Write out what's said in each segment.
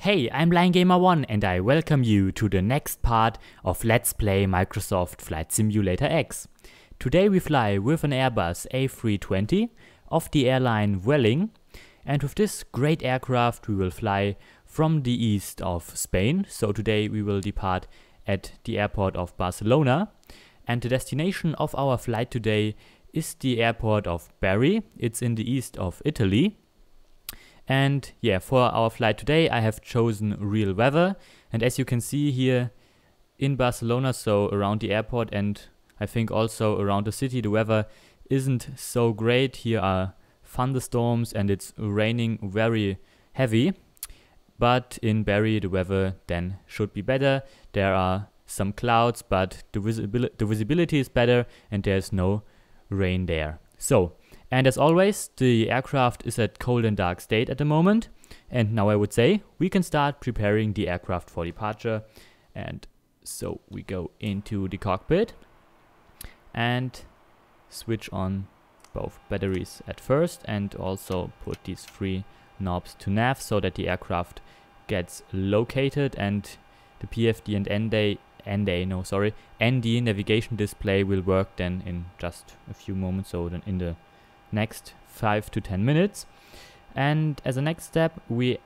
Hey, I'm LionGamer1 and I welcome you to the next part of Let's Play Microsoft Flight Simulator X. Today we fly with an Airbus A320 of the airline Vueling, and with this great aircraft we will fly from the east of Spain. So today we will depart at the airport of Barcelona, and the destination of our flight today is the airport of Bari. It's in the east of Italy. And yeah, for our flight today I have chosen real weather, and as you can see here in Barcelona, so around the airport and I think also around the city, the weather isn't so great. Here are thunderstorms and it's raining very heavy, but in Bari the weather then should be better. There are some clouds, but the visibility is better and there's no rain there. And as always, the aircraft is at cold and dark state at the moment. And now I would say we can start preparing the aircraft for departure. And so we go into the cockpit and switch on both batteries at first, and also put these three knobs to nav so that the aircraft gets located, and the PFD and ND navigation display will work then in just a few moments, so then in the next 5 to 10 minutes. And as a next step we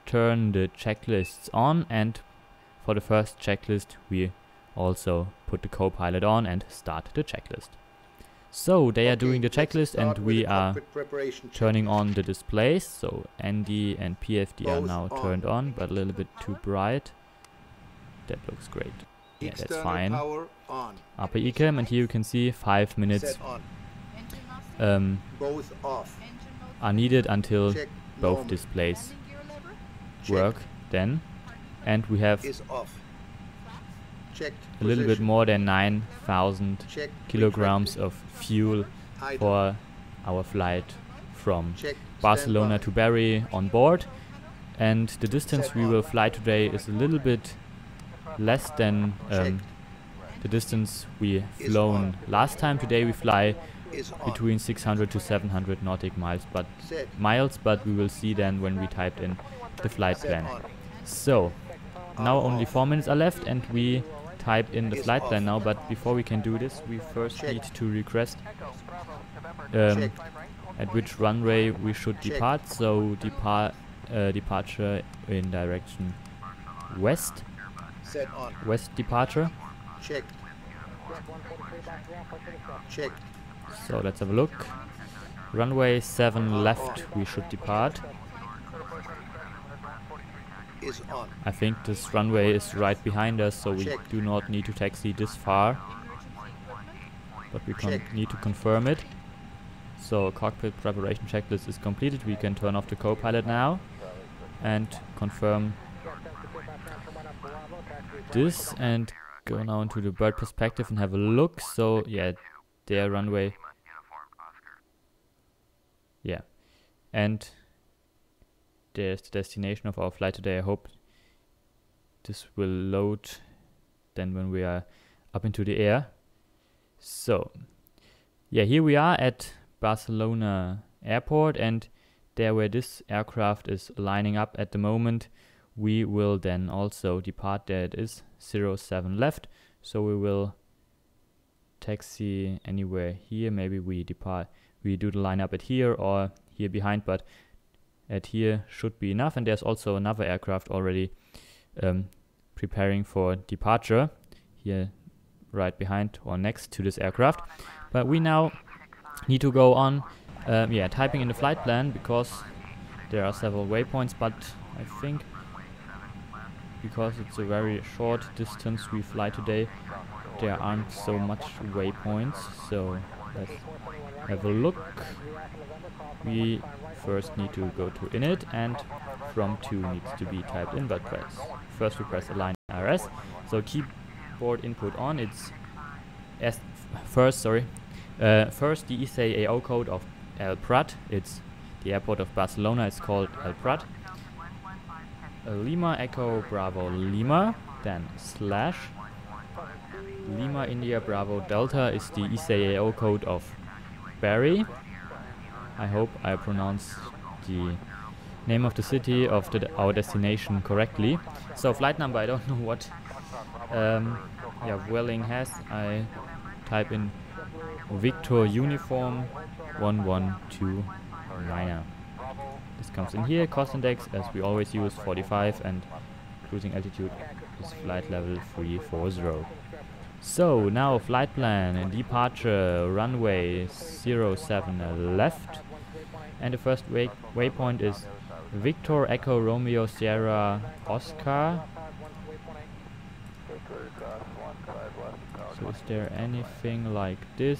turn the checklists on, and for the first checklist we also put the co-pilot on and start the checklist. So they are doing the checklist and we are turning on the displays. So ND and PFD are now turned on, but a little bit too bright. That looks great. Yeah, that's fine. Upper ECAM, and here you can see 5 minutes both off. are needed until both displays work then, and we have a little bit more than 9,000 kilograms of fuel for our flight from Barcelona to Bari on board, and the distance we will fly today is a little bit less than the distance we flown last time. Today we fly between 600 to 700 nautic miles, but we will see then when we typed in the flight plan. So now only 4 minutes are left and we type in the flight plan now, but before we can do this we first need to request at which runway we should depart. So departure in direction west, west departure. Checked. So let's have a look. Runway 7 left we should depart. I think this runway is right behind us, so we do not need to taxi this far, but we need to confirm it. So cockpit preparation checklist is completed. We can turn off the co-pilot now and confirm this and go now into the bird perspective and have a look. So yeah, their runway, yeah, and there's the destination of our flight today. I hope this will load then when we are up into the air. So yeah, here we are at Barcelona airport, and there where this aircraft is lining up at the moment we will then also depart. There it is, 07 left, so we will taxi anywhere here. Maybe we do the line up at here or here behind, but at here should be enough. And there's also another aircraft already preparing for departure here right behind or next to this aircraft. But we now need to go on typing in the flight plan, because there are several waypoints, but I think because it's a very short distance we fly today, there aren't so much waypoints. So let's have a look. We first need to go to init, and from 2 needs to be typed in, but first we press align RS. So keyboard input on. It's first the ICAO code of El Prat. It's the airport of Barcelona. It's called El Prat. Lima Echo Bravo Lima, then slash Lima India Bravo Delta is the ICAO code of Bari. I hope I pronounced the name of the city of our destination correctly. So flight number, I don't know what yeah, Vueling has. I type in Victor Uniform 1129er. This comes in here. Cost index, as we always use, 45, and cruising altitude is flight level 340. So now flight plan and departure, runway 07 left, and the first waypoint is Victor Echo Romeo Sierra Oscar. So is there anything like this?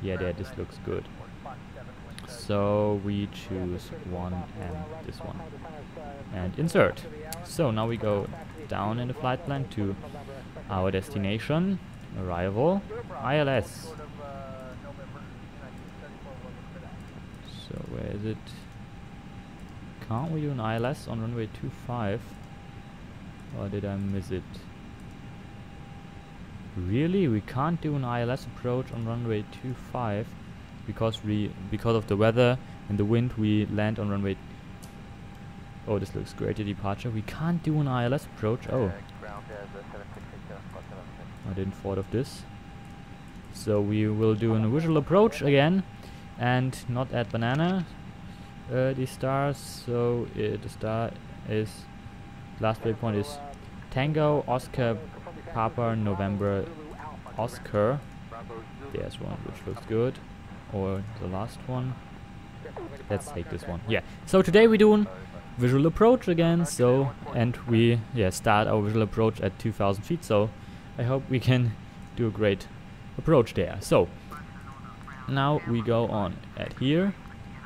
Yeah, there, this looks good. So we choose one and this one and insert. So now we go down in the flight plan to our destination, arrival, ILS. So where is it? Can't we do an ILS on runway 25? Or did I miss it? Really? We can't do an ILS approach on runway 25 because of the weather and the wind. We land on runway. Oh, this looks great. The departure. We can't do an ILS approach. Oh, I didn't thought of this. So we will do a visual approach again, and not add banana. The stars. So the star is last waypoint is Tango Oscar Papa November Oscar. There's one which looks good, or the last one. Let's take this one. Yeah. So today we're doing visual approach again. So and we start our visual approach at 2,000 feet. So I hope we can do a great approach there. So now we go on at here,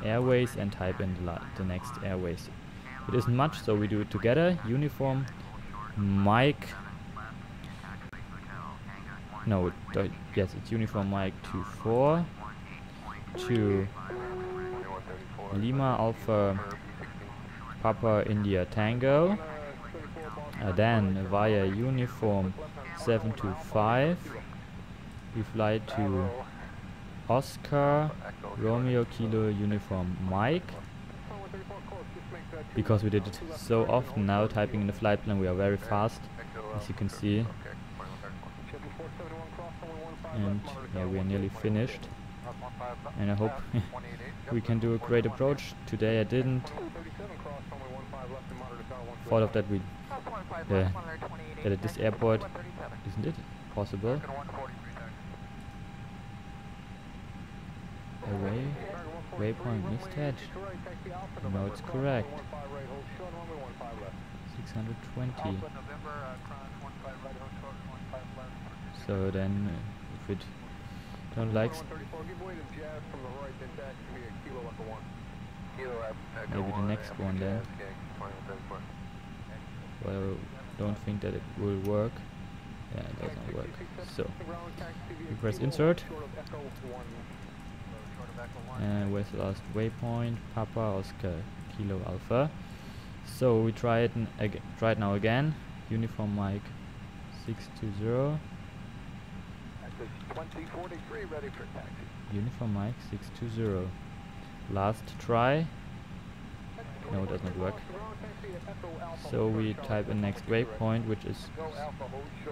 airways, and type in the next airways. It isn't much, so we do it together. Uniform, Mike. No, yes, it's Uniform Mike 24 to Lima Alpha Papa India Tango. Then via Uniform 725 we fly to Oscar Romeo Kilo Uniform Mike. Because we did it so often now, typing in the flight plan, we are very fast, as you can see. And yeah, we are nearly finished, and I hope we can do a great approach. Today I didn't thought of that we that at this airport, isn't it possible? Waypoint mismatched. No, it's correct. 620. So then, if it don't like, maybe the next one then. Well, don't think that it will work. Yeah, it doesn't work. So we press insert. And where's the last waypoint? Papa Oscar Kilo Alpha. So we try it try it now again. Uniform Mike 620. Uniform Mike 620. Last try. No, it does not work. So we type in next waypoint, which is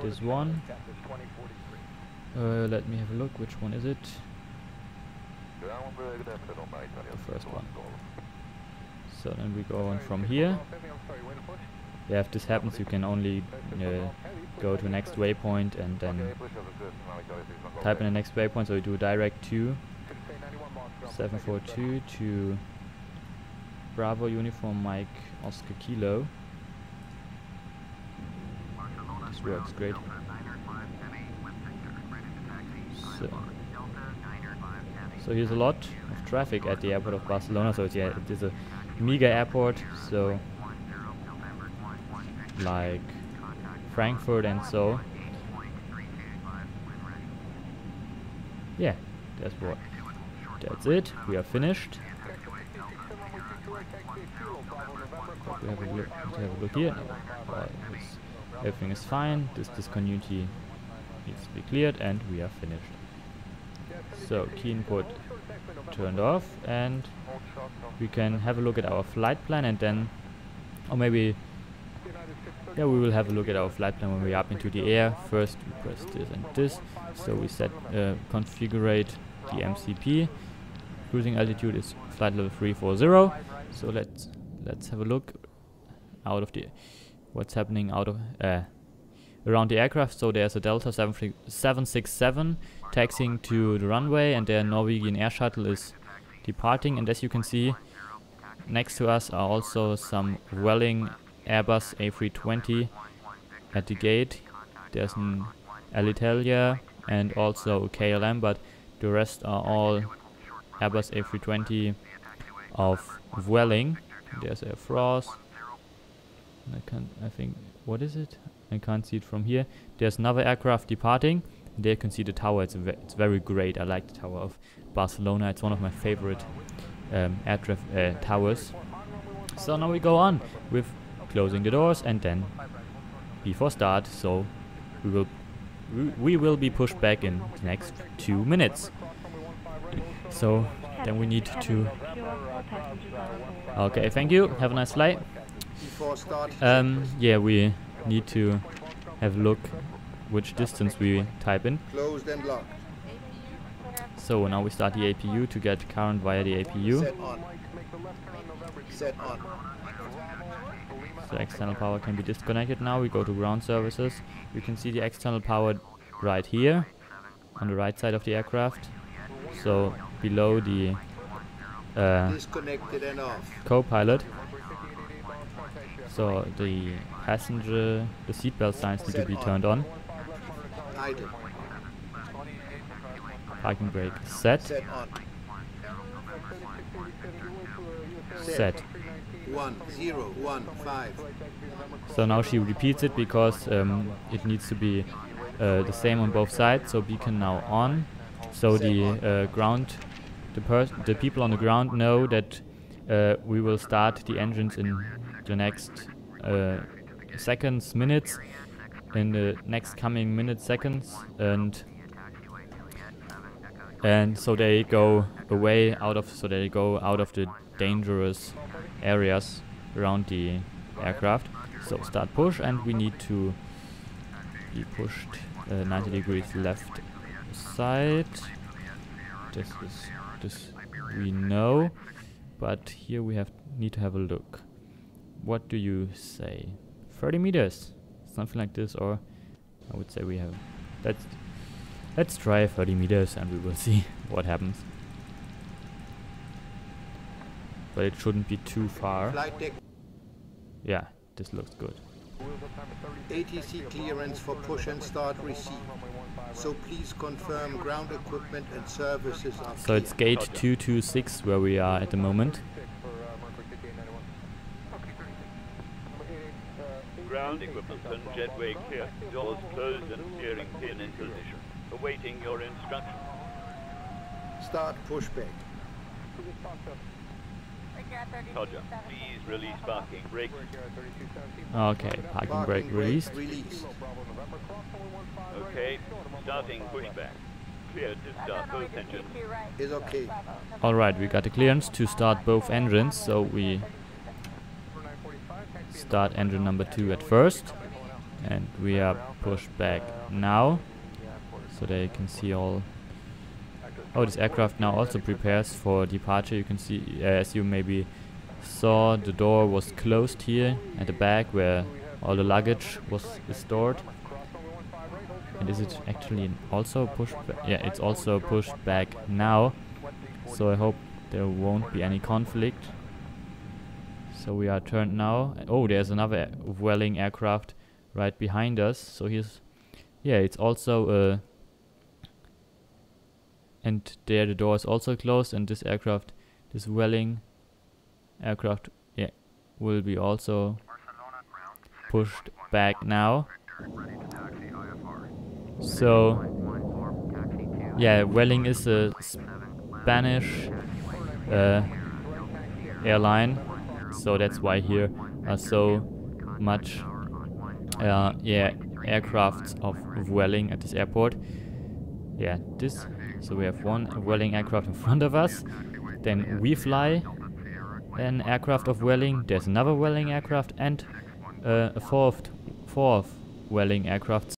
this one. Let me have a look. Which one is it? The first one. So then we go on from here. Yeah, if this happens, you can only go to next waypoint and then type in the next waypoint. So we do direct to 742 to Bravo Uniform Mike Oscar Kilo. This works great. So here's a lot of traffic at the airport of Barcelona. So it is a mega airport. So like Frankfurt and so. Yeah, that's it. We are finished. We have a look here. Everything is fine. This discontinuity needs to be cleared, and we are finished. So key input turned off, and we can have a look at our flight plan, and then, or maybe, yeah, we will have a look at our flight plan when we are up into the air. First we press this and this, so we set configure the MCP. Cruising altitude is flight level 340. So let's have a look out of the what's happening out of around the aircraft. So there's a Delta 767 taxiing to the runway, and the Norwegian air shuttle is departing. And as you can see, next to us are also some Vueling Airbus A320 at the gate. There's an Alitalia and also a KLM, but the rest are all Airbus A320 of Vueling. There's Air France. I think, what is it? I can't see it from here. There's another aircraft departing. There you can see the tower. It's very great. I like the tower of Barcelona. It's one of my favorite air towers. So now we go on with closing the doors, and then before start, so we will be pushed back in the next 2 minutes. So then we need to. Okay, thank you. Have a nice flight. Yeah, we need to have a look which distance we type in. Closed and locked. So now we start the APU to get current via the APU. Set on. Set on. So external power can be disconnected now. We go to ground services. You can see the external power right here on the right side of the aircraft. So below the Disconnected and off. co-pilot. So the passenger, the seatbelt signs need to be turned on. Idle. Parking brake set. Set on. Set. 1015. So now she repeats it because it needs to be the same on both sides. So beacon now on. So the the people on the ground know that we will start the engines in the next seconds, minutes, in the next coming minutes, seconds, and so they go away out of, so they go out of the dangerous areas around the aircraft. So start push, and we need to be pushed 90 degrees left side. This we know, but here we need to have a look. What do you say? 30 meters, something like this, or I would say we have. Let's try 30 meters, and we will see what happens. But it shouldn't be too far. Flight deck. Yeah, this looks good. ATC clearance for push and start received. So please confirm ground equipment and services are So clear. it's gate 226 where we are at the moment. Ground equipment and jetway clear. Doors closed and steering pin in position. Awaiting your instructions. Start pushback. Roger. Please release parking brake. Okay, parking brake released. Released. Okay. Starting pushback. Clear to start both engines. Is okay. Alright, we got the clearance to start both engines, so we start engine number 2 at first, and we are pushed back now, so they can see all. Oh, this aircraft now also prepares for departure. You can see, as you maybe saw, the door was closed here at the back where all the luggage was stored. And is it actually also pushed back? Yeah, it's also pushed back now, so I hope there won't be any conflict. So we are turned now. Oh, there's another Vueling aircraft right behind us. So here's, yeah, it's also and there the door is also closed, and this aircraft, this Vueling aircraft, yeah, will be also pushed back now. So yeah, Vueling is a Spanish airline, so that's why here are so much aircrafts of Vueling at this airport. Yeah, this So we have one Vueling aircraft in front of us. Then we fly an aircraft of Vueling. There's another Vueling aircraft and a fourth Vueling aircraft.